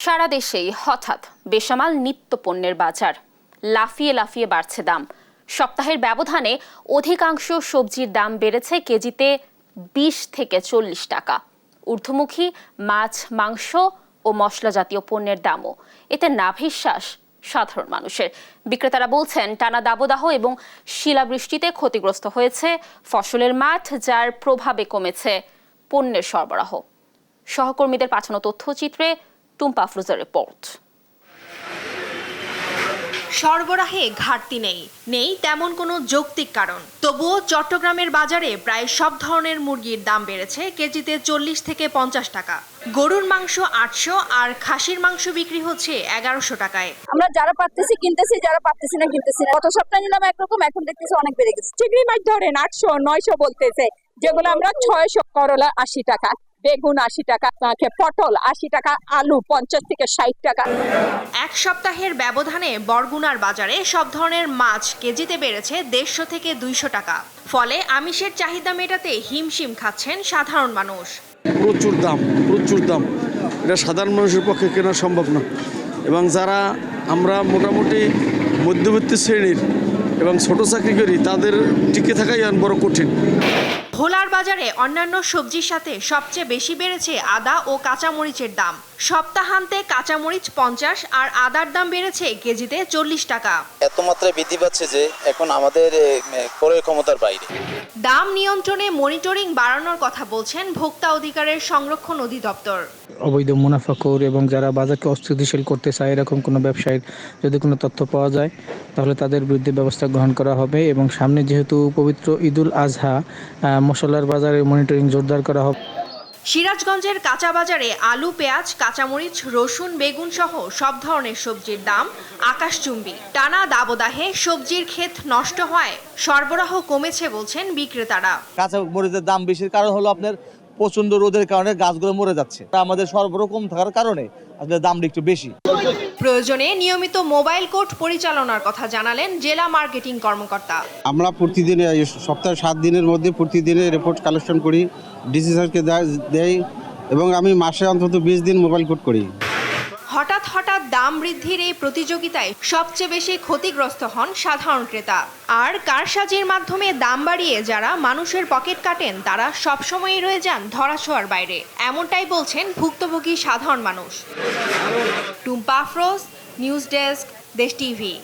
সারা দেশেই হঠাৎ বেসামাল নিত্য পণ্যের বাজার লাফিয়ে লাফিয়ে বাড়ছে দাম। সপ্তাহের ব্যবধানে অধিকাংশ সবজির দাম বেড়েছে কেজিতে 20 থেকে 40 টাকা। ঊর্ধ্বমুখী মাছ, মাংস ও মশলা জাতীয় পণ্যের দামও। এতে নাভিশ্বাস সাধারণ মানুষের। বিক্রেতারা বলছেন, টানা দাবদাহ এবং শিলাবৃষ্টিতে ক্ষতিগ্রস্ত হয়েছে ফসলের মাঠ, যার প্রভাবে কমেছে পণ্যের সরবরাহ। সহকর্মীদের পাঠানো তথ্যচিত্রে টুম্পা আফরোজার রিপোর্ট। সরবরাহে ঘাটতি নেই তেমন কোনো যৌক্তিক কারণ। তবুও চট্টগ্রামের বাজারে প্রায় সব ধরনের মুরগির দাম বেড়েছে কেজিতে 40 থেকে 50 টাকা। গরুর মাংস 800 আর খাসির মাংস বিক্রি হচ্ছে 1100 টাকায়। আমরা যারা পারতেছি কিনতেছি, যারা পারতেছি না কিনতেছি না। গত সপ্তাহে নিলাম একরকম, এখন দেখতেছি অনেক বেড়ে গেছে। চিংড়ি মাছ ধরেন 800 900 বলতেছে, যেগুলো আমরা 600। করলা 80 টাকা, বেগুন 80 টাকা, পটল 80 টাকা, আলু 50 থেকে 60 টাকা। এক সপ্তাহের ব্যবধানে বরগুনার বাজারে সব ধরনের মাছ কেজিতে বেড়েছে 150 থেকে 200 টাকা। ফলে আমিষের চাহিদা মেটাতে হিমশিম খাচ্ছেন সাধারণ মানুষ। প্রচুর দাম, এটা সাধারণ মানুষের পক্ষে কেনা সম্ভব না। এবং যারা আমরা মোটামুটি মধ্যবিত্ত শ্রেণীর এবং ছোট চাকরি করি, তাদের টিকে থাকাই বড় কঠিন। ভোলার বাজারে অন্যান্য সবজির সাথে সবচেয়ে বেশি বেড়েছে আদা ও কাঁচামরিচের দাম। সপ্তাহান্তে কাঁচামরিচ 50 আর আদার দাম বেড়েছে কেজিতে 40 টাকা। এত মাত্রায় বৃদ্ধি পাচ্ছে যে এখন আমাদের ক্রয় ক্ষমতার বাইরে। দাম নিয়ন্ত্রণে মনিটরিং বাড়ানোর কথা বলছেন ভোক্তা অধিকারের সংরক্ষণ অধিদপ্তর। অবৈধ মুনাফাখোর এবং যারা বাজারকে অস্থিতিশীল করতে চায় এরকম কোনো ব্যবসায়ীর যদি কোনো তথ্য পাওয়া যায়, তাহলে তাদের বিরুদ্ধে ব্যবস্থা গ্রহণ করা হবে। এবং সামনে যেহেতু পবিত্র ঈদুল আজহা, মশলার বাজারে মনিটরিং জোরদার করা হবে। সিরাজগঞ্জের কাঁচা বাজারে আলু, পেঁয়াজ, কাঁচামরিচ, রসুন, বেগুন সহ সব ধরনের সবজির দাম আকাশচুম্বী। টানা দাবদাহে সবজির ক্ষেত নষ্ট হয়, সরবরাহ কমেছে বলছেন বিক্রেতারা। কাঁচা মরিচের দাম বেশির কারণ হলো আপনার প্রচন্ড রোদের কারণে গাছগুলো মরে যাচ্ছে। আমাদের সরবরাহ কম থাকার কারণে আসলে দামটা একটু বেশি। প্রয়োজনে নিয়মিত মোবাইল কোর্ট পরিচালনার কথা জানালেন জেলা মার্কেটিং কর্মকর্তা। আমরা প্রতিদিন সপ্তাহে 7 দিনের মধ্যে প্রতিদিনে রিপোর্ট কালেকশন করি, ডিসি স্যারকে দেই, এবং আমি মাসে অন্তত 20 দিন মোবাইল কোর্ট করি। হঠাৎ দাম বৃদ্ধির এই প্রতিযোগিতায় সবচেয়ে বেশি ক্ষতিগ্রস্ত হন সাধারণ ক্রেতা। আর কারসাজির মাধ্যমে দাম বাড়িয়ে যারা মানুষের পকেট কাটেন, তারা সবসময়ই রয়ে যান ধরাছোঁয়ার বাইরে। এমনটাই বলছেন ভুক্তভোগী সাধারণ মানুষ। টুম্পা আফরোজ, নিউজ ডেস্ক, দেশ টিভি।